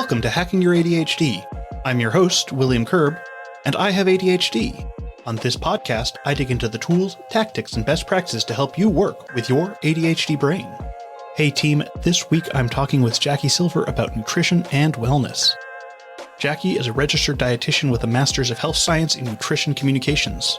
Welcome to Hacking Your ADHD. I'm your host, William Kerb, and I have ADHD. On this podcast, I dig into the tools, tactics, and best practices to help you work with your ADHD brain. Hey team, this week I'm talking with Jackie Silver about nutrition and wellness. Jackie is a registered dietitian with a Master's of Health Science in Nutrition Communications.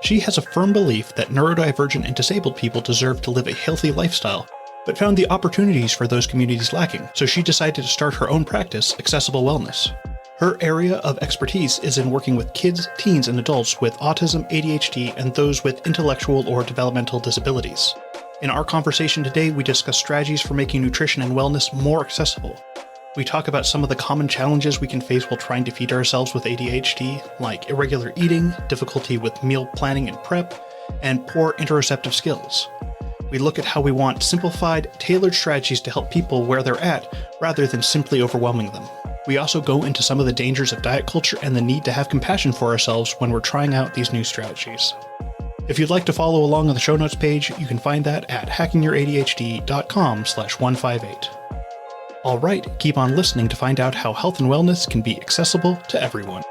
She has a firm belief that neurodivergent and disabled people deserve to live a healthy lifestyle, but found the opportunities for those communities lacking, so she decided to start her own practice, Accessible Wellness. Her area of expertise is in working with kids, teens, and adults with autism, ADHD, and those with intellectual or developmental disabilities. In our conversation today, we discuss strategies for making nutrition and wellness more accessible. We talk about some of the common challenges we can face while trying to feed ourselves with ADHD, like irregular eating, difficulty with meal planning and prep, and poor interoceptive skills. We look at how we want simplified, tailored strategies to help people where they're at, rather than simply overwhelming them. We also go into some of the dangers of diet culture and the need to have compassion for ourselves when we're trying out these new strategies. If you'd like to follow along on the show notes page, you can find that at hackingYourADHD.com/158. All right, keep on listening to find out how health and wellness can be accessible to everyone.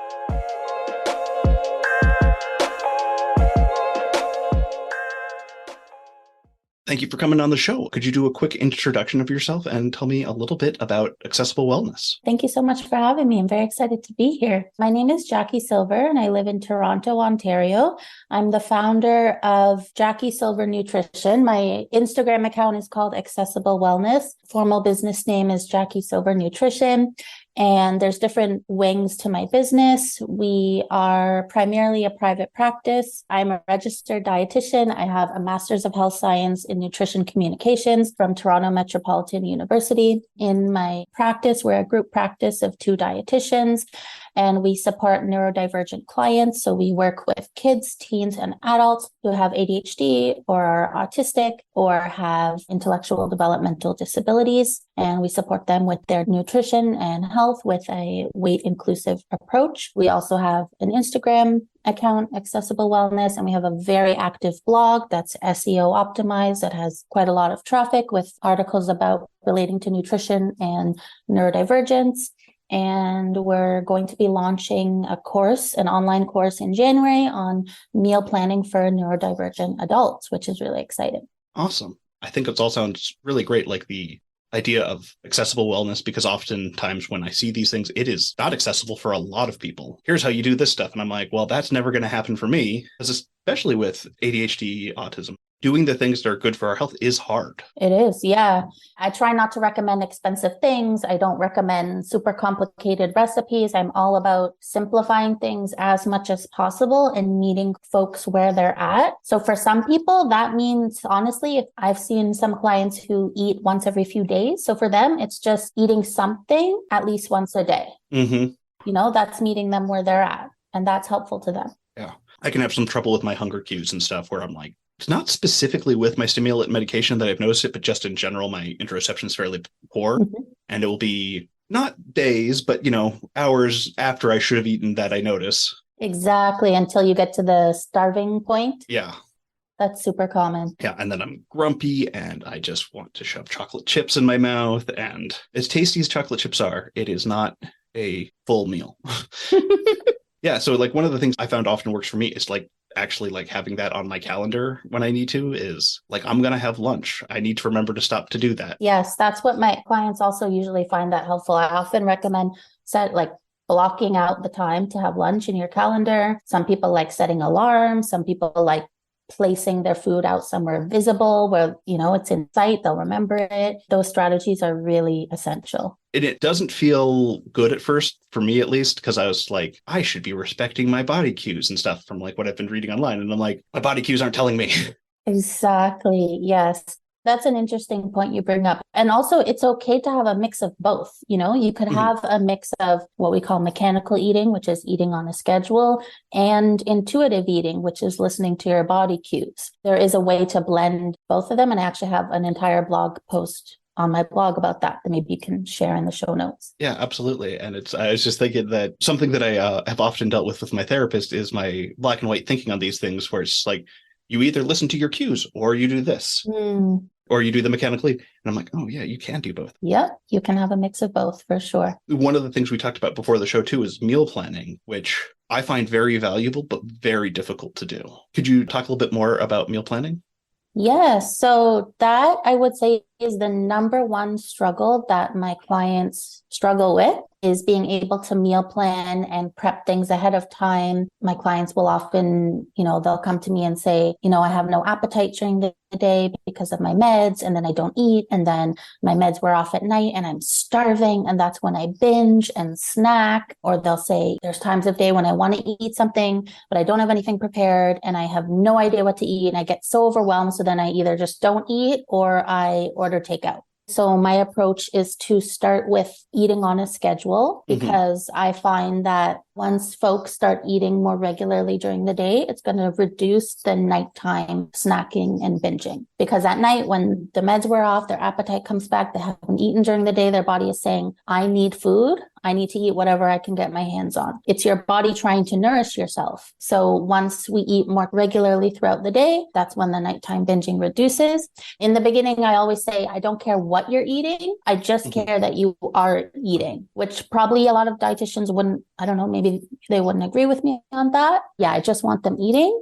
Thank you for coming on the show. Could you do a quick introduction of yourself and tell me a little bit about Accessible Wellness? Thank you so much for having me. I'm very excited to be here. My name is Jackie Silver, and I live in Toronto, Ontario. I'm the founder of Jackie Silver Nutrition. My Instagram account is called Accessible Wellness. Formal business name is Jackie Silver Nutrition. And there's different wings to my business. We are primarily a private practice. I'm a registered dietitian. I have a Master's of Health Science in Nutrition Communications from Toronto Metropolitan University. In my practice, we're a group practice of 2 dietitians, and we support neurodivergent clients. So we work with kids, teens, and adults who have ADHD or are autistic or have intellectual developmental disabilities. And we support them with their nutrition and health with a weight-inclusive approach. We also have an Instagram account, Accessible Wellness, and we have a very active blog that's SEO optimized that has quite a lot of traffic with articles about relating to nutrition and neurodivergence. And we're going to be launching a course, an online course in January on meal planning for neurodivergent adults, which is really exciting. Awesome. I think it all sounds really great, like the idea of accessible wellness, because oftentimes when I see these things, it is not accessible for a lot of people. Here's how you do this stuff. And I'm like, well, that's never going to happen for me, because especially with ADHD, autism, doing the things that are good for our health is hard. It is, yeah. I try not to recommend expensive things. I don't recommend super complicated recipes. I'm all about simplifying things as much as possible and meeting folks where they're at. So for some people, that means, honestly, if I've seen some clients who eat once every few days. So for them, it's just eating something at least once a day. Mm-hmm. You know, that's meeting them where they're at. And that's helpful to them. Yeah. I can have some trouble with my hunger cues and stuff where I'm like, it's not specifically with my stimulant medication that I've noticed it, but just in general, my interoception is fairly poor. Mm-hmm. And it will be not days, but, hours after I should have eaten that I notice. Exactly. Until you get to the starving point. Yeah. That's super common. Yeah. And then I'm grumpy and I just want to shove chocolate chips in my mouth. And as tasty as chocolate chips are, it is not a full meal. Yeah. So like one of the things I found often works for me is actually having that on my calendar when I need to is I'm going to have lunch. I need to remember to stop to do that. Yes. That's what my clients also usually find that helpful. I often recommend blocking out the time to have lunch in your calendar. Some people like setting alarms. Some people like placing their food out somewhere visible where, it's in sight, they'll remember it. Those strategies are really essential. And it doesn't feel good at first, for me at least, because I was like, I should be respecting my body cues and stuff from what I've been reading online. And I'm like, my body cues aren't telling me. Exactly. Yes. That's an interesting point you bring up. And also, it's okay to have a mix of both. You could have a mix of what we call mechanical eating, which is eating on a schedule, and intuitive eating, which is listening to your body cues. There is a way to blend both of them. And I actually have an entire blog post on my blog about that maybe you can share in the show notes. Yeah, absolutely. And I was just thinking that something that I have often dealt with my therapist is my black and white thinking on these things, where it's like, you either listen to your cues or you do this. or you do them mechanically. And I'm like, oh yeah, you can do both. Yep, you can have a mix of both for sure. One of the things we talked about before the show too is meal planning, which I find very valuable, but very difficult to do. Could you talk a little bit more about meal planning? Yes, so that I would say is the number one struggle that my clients struggle with, is being able to meal plan and prep things ahead of time. My clients will often, they'll come to me and say, I have no appetite during the day because of my meds, and then I don't eat, and then my meds wear off at night and I'm starving, and that's when I binge and snack. Or they'll say there's times of day when I want to eat something, but I don't have anything prepared and I have no idea what to eat, and I get so overwhelmed. So then I either just don't eat or I order takeout. So my approach is to start with eating on a schedule, because I find that once folks start eating more regularly during the day, it's going to reduce the nighttime snacking and binging. Because at night, when the meds wear off, their appetite comes back, they haven't eaten during the day, their body is saying, I need food. I need to eat whatever I can get my hands on. It's your body trying to nourish yourself. So once we eat more regularly throughout the day, that's when the nighttime binging reduces. In the beginning, I always say, I don't care what you're eating. I just care that you are eating, which probably a lot of dietitians wouldn't, I don't know, maybe they wouldn't agree with me on that. Yeah, I just want them eating.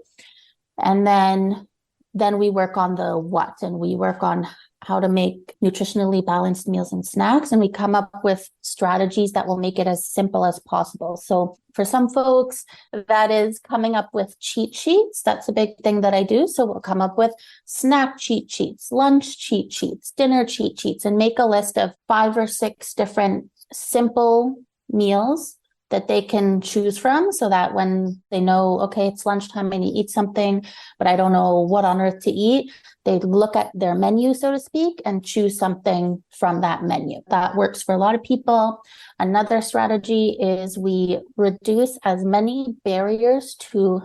And then we work on the what, and we work on how to make nutritionally balanced meals and snacks. And we come up with strategies that will make it as simple as possible. So for some folks, that is coming up with cheat sheets. That's a big thing that I do. So we'll come up with snack cheat sheets, lunch cheat sheets, dinner cheat sheets, and make a list of 5 or 6 different simple meals that they can choose from, so that when they know, okay, it's lunchtime, I need to eat something, but I don't know what on earth to eat, they look at their menu, so to speak, and choose something from that menu. That works for a lot of people. Another strategy is we reduce as many barriers to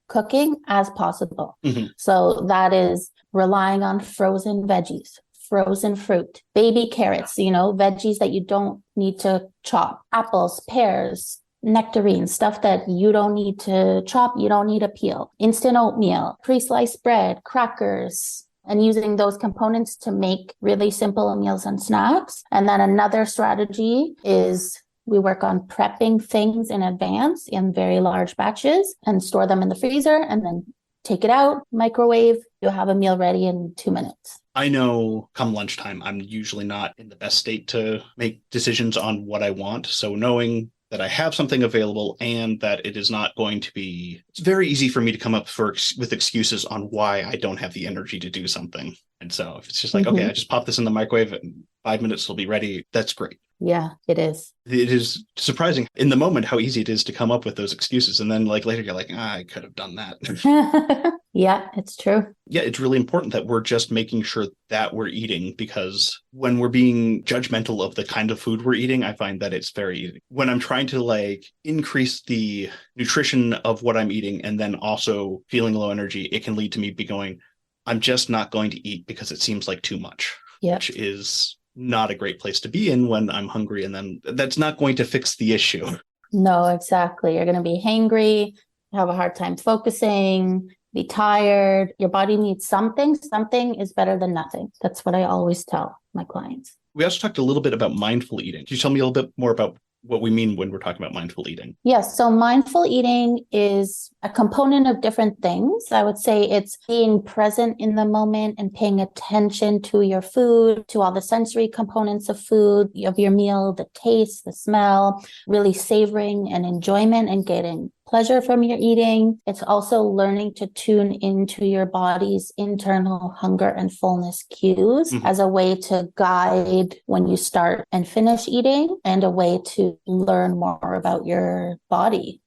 cooking as possible. So that is relying on frozen veggies, frozen fruit, baby carrots, veggies that you don't need to chop, apples, pears, nectarines, stuff that you don't need to chop, you don't need to peel, instant oatmeal, pre-sliced bread, crackers, and using those components to make really simple meals and snacks. And then another strategy is we work on prepping things in advance in very large batches and store them in the freezer, and then take it out, microwave, you'll have a meal ready in 2 minutes. I know come lunchtime, I'm usually not in the best state to make decisions on what I want. So knowing that I have something available and that it is not going to be, it's very easy for me to come up with excuses on why I don't have the energy to do something. And so if it's just like, okay, I just pop this in the microwave and 5 minutes will be ready, that's great. Yeah, it is. It is surprising in the moment how easy it is to come up with those excuses. And then later you're like, I could have done that. Yeah, it's true. Yeah, it's really important that we're just making sure that we're eating, because when we're being judgmental of the kind of food we're eating, I find that it's very easy. When I'm trying to increase the nutrition of what I'm eating and then also feeling low energy, it can lead to me going, I'm just not going to eat because it seems like too much, which is not a great place to be in when I'm hungry. And then that's not going to fix the issue. No, exactly. You're going to be hangry, have a hard time focusing, be tired. Your body needs something. Something is better than nothing. That's what I always tell my clients. We also talked a little bit about mindful eating. Can you tell me a little bit more about what we mean when we're talking about mindful eating? Yes. So mindful eating is a component of different things. I would say it's being present in the moment and paying attention to your food, to all the sensory components of food, of your meal, the taste, the smell, really savoring and enjoyment and getting pleasure from your eating. It's also learning to tune into your body's internal hunger and fullness cues as a way to guide when you start and finish eating, and a way to learn more about your body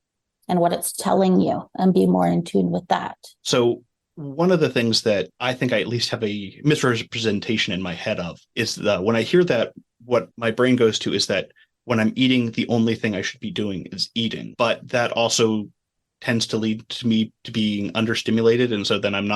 and what it's telling you and be more in tune with that. So one of the things that I think I at least have a misrepresentation in my head of is that when I hear that, what my brain goes to is that when I'm eating, the only thing I should be doing is eating. But that also tends to lead to me to being understimulated. And so then I'm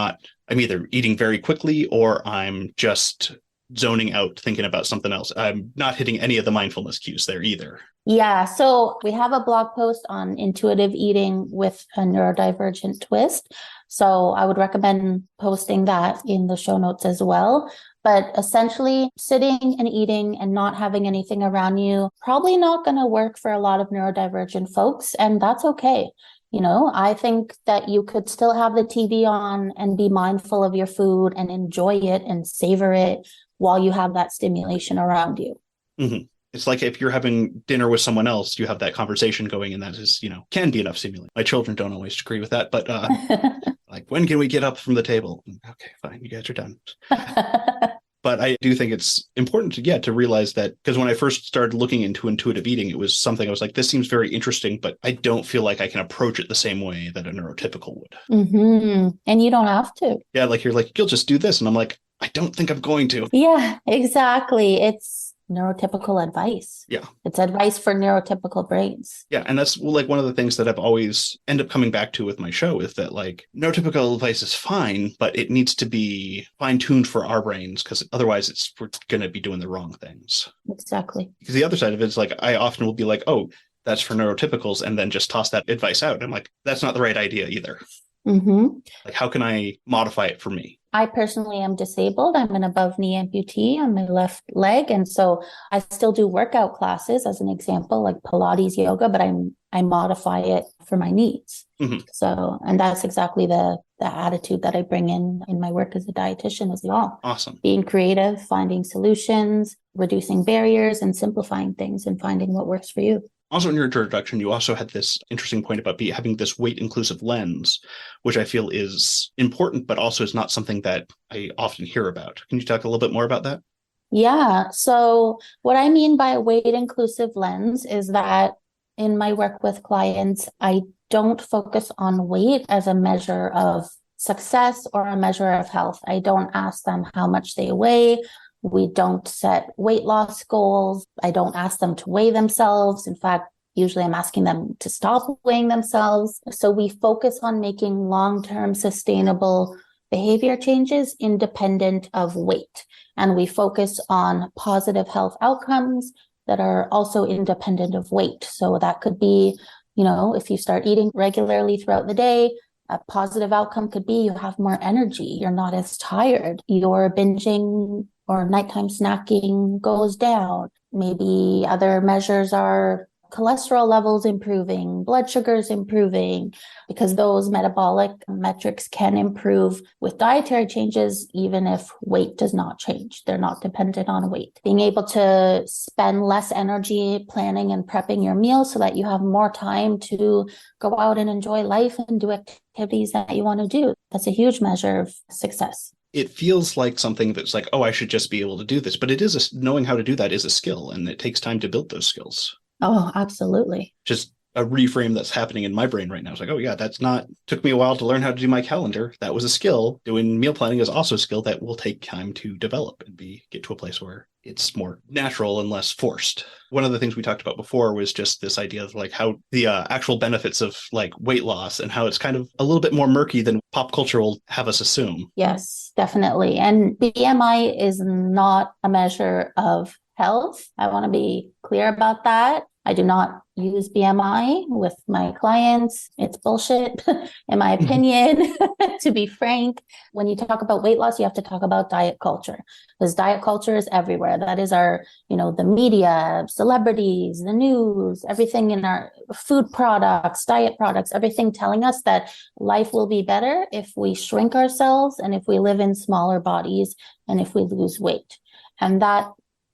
either eating very quickly or I'm just zoning out, thinking about something else. I'm not hitting any of the mindfulness cues there either. Yeah. So we have a blog post on intuitive eating with a neurodivergent twist. So I would recommend posting that in the show notes as well. But essentially, sitting and eating and not having anything around you, probably not going to work for a lot of neurodivergent folks. And that's okay. I think that you could still have the TV on and be mindful of your food and enjoy it and savor it while you have that stimulation around you. Mm-hmm. It's like if you're having dinner with someone else, you have that conversation going, and that is, can be enough stimulation. My children don't always agree with that, but like, when can we get up from the table? Okay, fine, you guys are done. But I do think it's important to realize that, because when I first started looking into intuitive eating, it was something I was like, this seems very interesting, but I don't feel like I can approach it the same way that a neurotypical would. Mm-hmm. And you don't have to. Yeah, like you're like, you'll just do this. And I'm like, I don't think I'm going to. Yeah, exactly. It's neurotypical advice. Yeah. It's advice for neurotypical brains. Yeah. And that's like one of the things that I've always end up coming back to with my show, is that like neurotypical advice is fine, but it needs to be fine-tuned for our brains, because otherwise we're going to be doing the wrong things. Exactly. Because the other side of it is like, I often will be like, oh, that's for neurotypicals, and then just toss that advice out. I'm like, that's not the right idea either. Mm-hmm. Like, how can I modify it for me? I personally am disabled. I'm an above knee amputee on my left leg. And so I still do workout classes, as an example, like Pilates, yoga, but I modify it for my needs. Mm-hmm. So, and that's exactly the attitude that I bring in my work as a dietitian as well. Awesome. Being creative, finding solutions, reducing barriers, and simplifying things and finding what works for you. Also, in your introduction, you also had this interesting point about having this weight-inclusive lens, which I feel is important, but also is not something that I often hear about. Can you talk a little bit more about that? Yeah. So what I mean by a weight-inclusive lens is that in my work with clients, I don't focus on weight as a measure of success or a measure of health. I don't ask them how much they weigh. We don't set weight loss goals. I don't ask them to weigh themselves. In fact, usually I'm asking them to stop weighing themselves. So we focus on making long-term sustainable behavior changes independent of weight. And we focus on positive health outcomes that are also independent of weight. So that could be, if you start eating regularly throughout the day, a positive outcome could be you have more energy. You're not as tired. Your binging or nighttime snacking goes down. Maybe other measures are cholesterol levels improving, blood sugars improving, because those metabolic metrics can improve with dietary changes, even if weight does not change. They're not dependent on weight. Being able to spend less energy planning and prepping your meals so that you have more time to go out and enjoy life and do activities that you want to do. That's a huge measure of success. It feels like something that's like, oh, I should just be able to do this. But it is knowing how to do that is a skill, and it takes time to build those skills. Oh, absolutely. Just a reframe that's happening in my brain right now. It's like, oh yeah, took me a while to learn how to do my calendar. That was a skill. Doing meal planning is also a skill that will take time to develop and get to a place where it's more natural and less forced. One of the things we talked about before was just this idea of like how the actual benefits of like weight loss, and how it's kind of a little bit more murky than pop culture will have us assume. Yes, definitely. And BMI is not a measure of health. I want to be clear about that. I do not use BMI with my clients. It's bullshit, in my opinion, to be frank. When you talk about weight loss, you have to talk about diet culture, because diet culture is everywhere. That is our, the media, celebrities, the news, everything in our food products, diet products, everything telling us that life will be better if we shrink ourselves and if we live in smaller bodies and if we lose weight. And that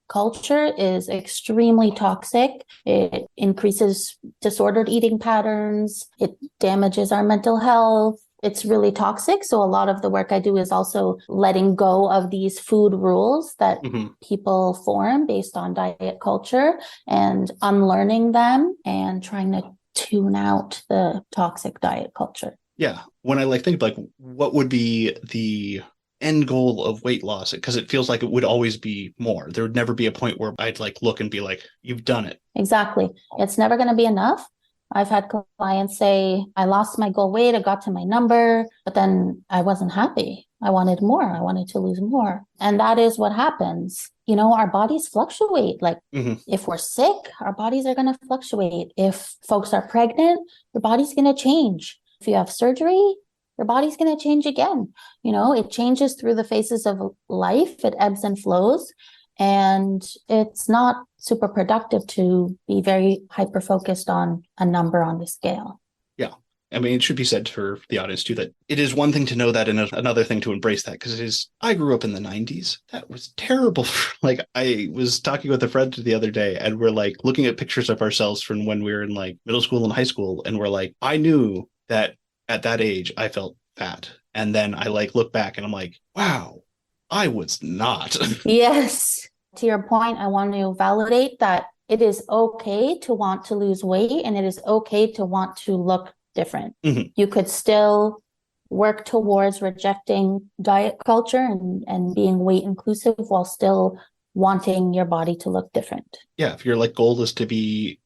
culture is extremely toxic. It increases disordered eating patterns. It damages our mental health. It's really toxic. So a lot of the work I do is also letting go of these food rules that people form based on diet culture and unlearning them and trying to tune out the toxic diet culture. Yeah. When I think like what would be the end goal of weight loss, because it feels like it would always be more. There would never be a point where I'd like look and be like, you've done it. Exactly. It's never going to be enough. I've had clients say, I lost my goal weight, I got to my number, but then I wasn't happy. I wanted more. I wanted to lose more. And that is what happens. Our bodies fluctuate. Like if we're sick, our bodies are going to fluctuate. If folks are pregnant, your body's going to change. If you have surgery, your body's going to change again. It changes through the phases of life. It ebbs and flows. And it's not super productive to be very hyper-focused on a number on the scale. Yeah. I mean, it should be said for the audience too, that it is one thing to know that and another thing to embrace that, because I grew up in the 90s. That was terrible. Like, I was talking with a friend the other day, and we're like looking at pictures of ourselves from when we were in like middle school and high school. And we're like, I knew that at that age I felt fat. And then I like look back and I'm like, wow, I was not. Yes. To your point, I want to validate that it is okay to want to lose weight, and it is okay to want to look different. Mm-hmm. You could still work towards rejecting diet culture and being weight inclusive while still wanting your body to look different. Yeah, if your like goal is to be,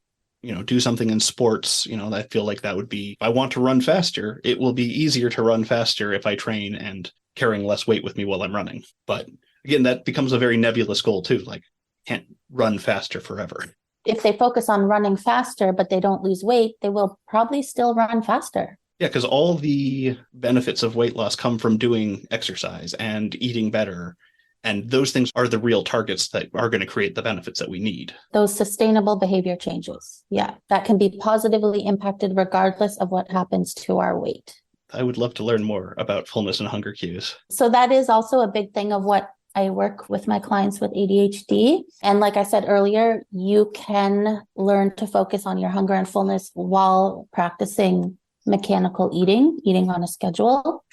do something in sports, I feel like that would be, if I want to run faster, it will be easier to run faster if I train and carrying less weight with me while I'm running. But again, that becomes a very nebulous goal too. Like, can't run faster forever. If they focus on running faster, but they don't lose weight, they will probably still run faster. Yeah, because all the benefits of weight loss come from doing exercise and eating better. And those things are the real targets that are going to create the benefits that we need. Those sustainable behavior changes. Yeah, that can be positively impacted regardless of what happens to our weight. I would love to learn more about fullness and hunger cues. So that is also a big thing of what I work with my clients with ADHD. And like I said earlier, you can learn to focus on your hunger and fullness while practicing mechanical eating on a schedule.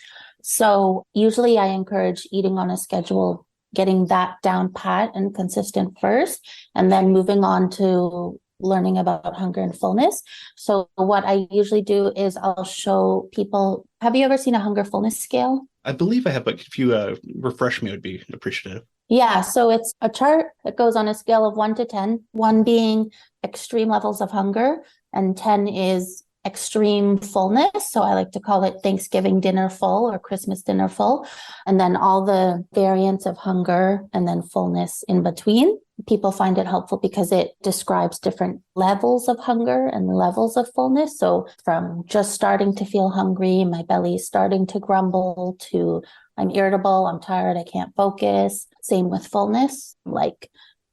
So usually I encourage eating on a schedule, getting that down pat and consistent first, and then moving on to learning about hunger and fullness. So what I usually do is I'll show people, have you ever seen a hunger fullness scale? I believe I have, but if you refresh me, I would be appreciative. Yeah, so it's a chart that goes on a scale of 1 to 10, 1 being extreme levels of hunger, and 10 is extreme fullness. So I like to call it Thanksgiving dinner full or Christmas dinner full. And then all the variants of hunger and then fullness in between. People find it helpful because it describes different levels of hunger and levels of fullness. So from just starting to feel hungry, my belly is starting to grumble, to I'm irritable, I'm tired, I can't focus. Same with fullness. Like,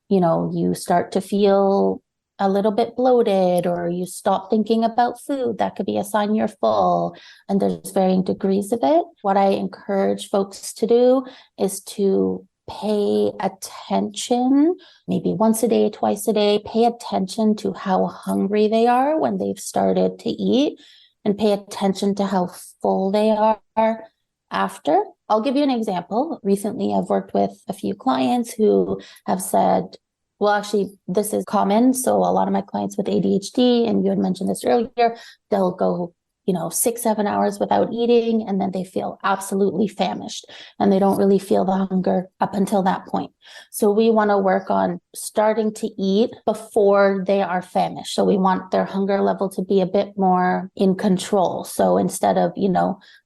you start to feel a little bit bloated, or you stop thinking about food. That could be a sign you're full. And there's varying degrees of it. What I encourage folks to do is to pay attention, maybe once a day, twice a day, pay attention to how hungry they are when they've started to eat, and pay attention to how full they are after. I'll give you an example. Recently, I've worked with a few clients who have said, well, actually, this is common. So a lot of my clients with ADHD, and you had mentioned this earlier, they'll go 6-7 hours without eating, and then they feel absolutely famished, and they don't really feel the hunger up until that point. So we want to work on starting to eat before they are famished. So we want their hunger level to be a bit more in control. So instead of,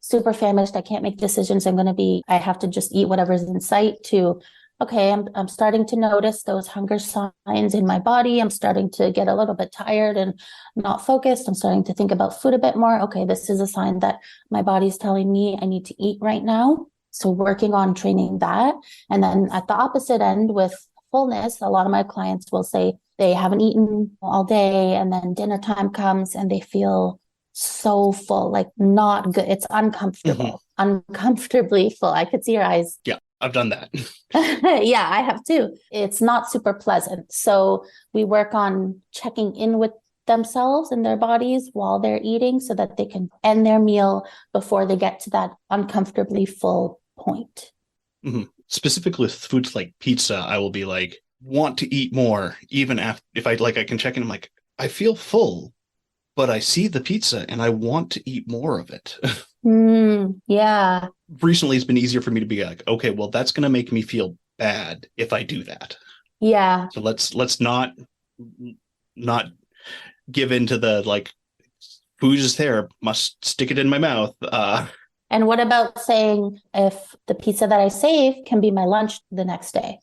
super famished, I can't make decisions, I have to just eat whatever's in sight, to okay, I'm starting to notice those hunger signs in my body. I'm starting to get a little bit tired and not focused. I'm starting to think about food a bit more. Okay, this is a sign that my body's telling me I need to eat right now. So working on training that. And then at the opposite end with fullness, a lot of my clients will say they haven't eaten all day, and then dinner time comes and they feel so full, like not good. It's uncomfortable, uncomfortably full. I could see your eyes. Yeah. I've done that. Yeah, I have too. It's not super pleasant. So we work on checking in with themselves and their bodies while they're eating so that they can end their meal before they get to that uncomfortably full point. Mm-hmm. Specifically with foods like pizza, I will be like, want to eat more, even if I can check in, I'm like, I feel full, but I see the pizza and I want to eat more of it. Yeah. Recently, it's been easier for me to be like, okay, well, that's going to make me feel bad if I do that. Yeah. So let's not give into the like, food is there, must stick it in my mouth. And what about saying, if the pizza that I save can be my lunch the next day,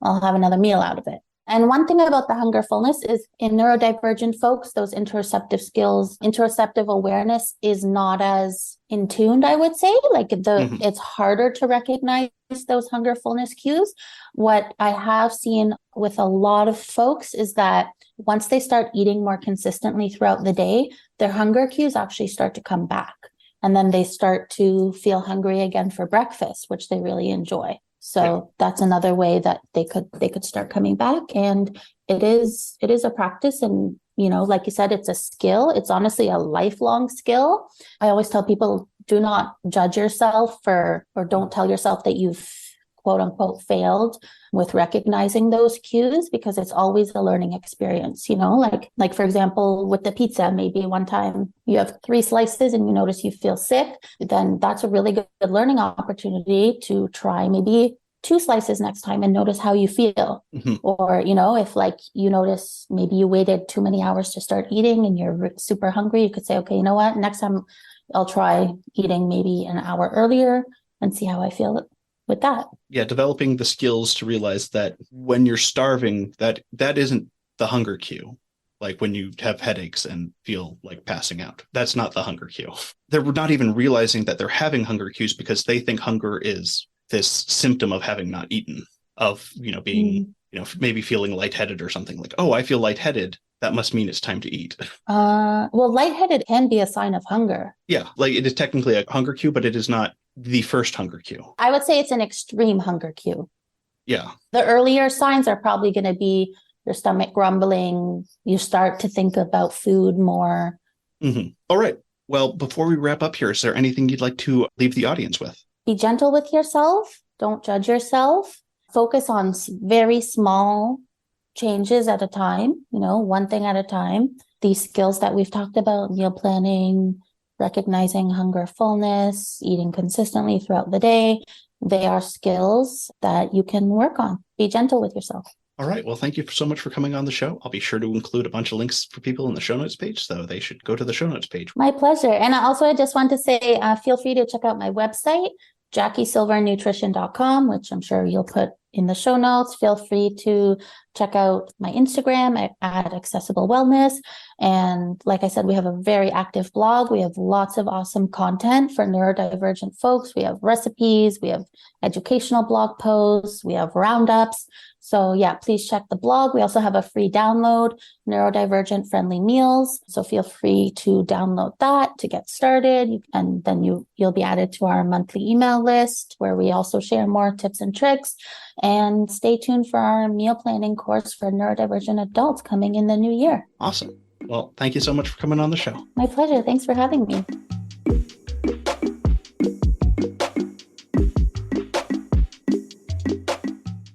I'll have another meal out of it. And one thing about the hunger fullness is in neurodivergent folks, those interoceptive skills, interoceptive awareness is not as in tuned, I would say. Like it's harder to recognize those hunger fullness cues. What I have seen with a lot of folks is that once they start eating more consistently throughout the day, their hunger cues actually start to come back. And then they start to feel hungry again for breakfast, which they really enjoy. So that's another way that they could start coming back. And it is a practice. And, like you said, it's a skill. It's honestly a lifelong skill. I always tell people, do not judge yourself or don't tell yourself that you've quote unquote failed with recognizing those cues, because it's always a learning experience, like for example, with the pizza, maybe one time you have 3 slices and you notice you feel sick, then that's a really good learning opportunity to try maybe 2 slices next time and notice how you feel. Or, if like you notice maybe you waited too many hours to start eating and you're super hungry, you could say, okay, you know what, next time I'll try eating maybe an hour earlier and see how I feel with that. Yeah, developing the skills to realize that when you're starving, that isn't the hunger cue. Like when you have headaches and feel like passing out, that's not the hunger cue. They're not even realizing that they're having hunger cues because they think hunger is this symptom of having not eaten, of, being, maybe feeling lightheaded or something. Like, oh, I feel lightheaded. That must mean it's time to eat. Well, lightheaded can be a sign of hunger. Yeah, like it is technically a hunger cue, but it is not the first hunger cue. I would say it's an extreme hunger cue. Yeah. The earlier signs are probably going to be your stomach grumbling. You start to think about food more. All right. Well, before we wrap up here, is there anything you'd like to leave the audience with? Be gentle with yourself. Don't judge yourself. Focus on very small changes at a time, one thing at a time. These skills that we've talked about, meal planning, recognizing hunger fullness, eating consistently throughout the day, they are skills that you can work on. Be gentle with yourself. All right. Well, thank you so much for coming on the show. I'll be sure to include a bunch of links for people in the show notes page, so they should go to the show notes page. My pleasure. And I just want to say, feel free to check out my website, JackieSilverNutrition.com, which I'm sure you'll put in the show notes. Feel free to check out my Instagram at Accessible Wellness. And like I said, we have a very active blog. We have lots of awesome content for neurodivergent folks. We have recipes, we have educational blog posts, we have roundups. So yeah, please check the blog. We also have a free download, neurodivergent friendly meals. So feel free to download that to get started. And then you'll be added to our monthly email list where we also share more tips and tricks. And stay tuned for our meal planning course for neurodivergent adults coming in the new year. Awesome. Well, thank you so much for coming on the show. My pleasure. Thanks for having me.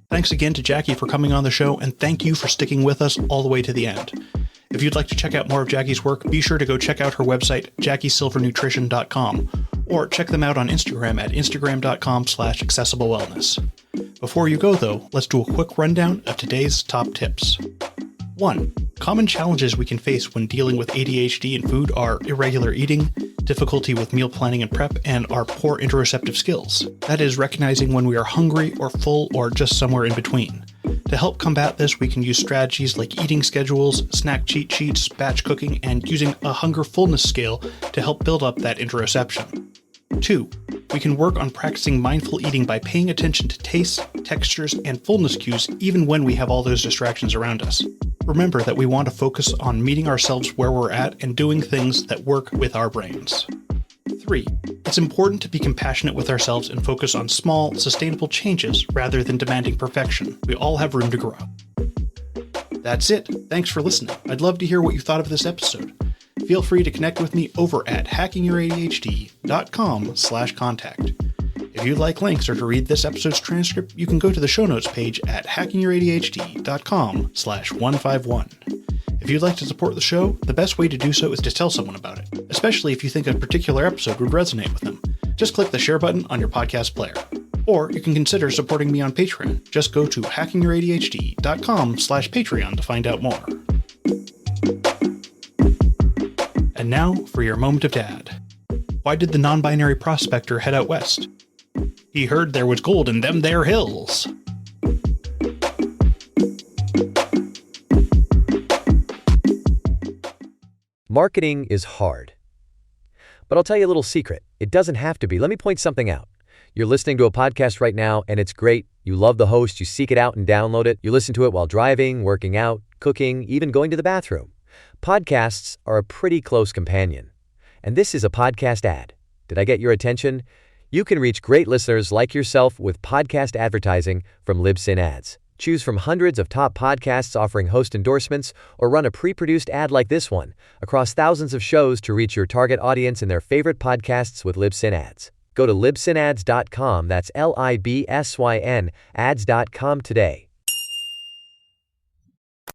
Thanks again to Jackie for coming on the show, and thank you for sticking with us all the way to the end. If you'd like to check out more of Jackie's work, be sure to go check out her website, JackieSilverNutrition.com, or check them out on Instagram at Instagram.com/accessiblewellness. Before you go, though, let's do a quick rundown of today's top tips. 1. Common challenges we can face when dealing with ADHD and food are irregular eating, difficulty with meal planning and prep, and our poor interoceptive skills. That is, recognizing when we are hungry or full or just somewhere in between. To help combat this, we can use strategies like eating schedules, snack cheat sheets, batch cooking, and using a hunger fullness scale to help build up that interoception. 2. We can work on practicing mindful eating by paying attention to tastes, textures, and fullness cues even when we have all those distractions around us. Remember that we want to focus on meeting ourselves where we're at and doing things that work with our brains. 3. It's important to be compassionate with ourselves and focus on small, sustainable changes rather than demanding perfection. We all have room to grow. That's it. Thanks for listening. I'd love to hear what you thought of this episode. Feel free to connect with me over at hackingYourADHD.com/contact. If you'd like links or to read this episode's transcript, you can go to the show notes page at hackingYourADHD.com/151. If you'd like to support the show, the best way to do so is to tell someone about it, especially if you think a particular episode would resonate with them. Just click the share button on your podcast player. Or you can consider supporting me on Patreon. Just go to hackingYourADHD.com/Patreon to find out more. And now for your moment of dad. Why did the non-binary prospector head out west? He heard there was gold in them there hills. Marketing is hard. But I'll tell you a little secret. It doesn't have to be. Let me point something out. You're listening to a podcast right now, and it's great. You love the host. You seek it out and download it. You listen to it while driving, working out, cooking, even going to the bathroom. Podcasts are a pretty close companion. And this is a podcast ad. Did I get your attention? You can reach great listeners like yourself with podcast advertising from Libsyn Ads. Choose from hundreds of top podcasts offering host endorsements, or run a pre-produced ad like this one across thousands of shows to reach your target audience and their favorite podcasts with Libsyn Ads. Go to libsynads.com, that's Libsyn, ads.com today.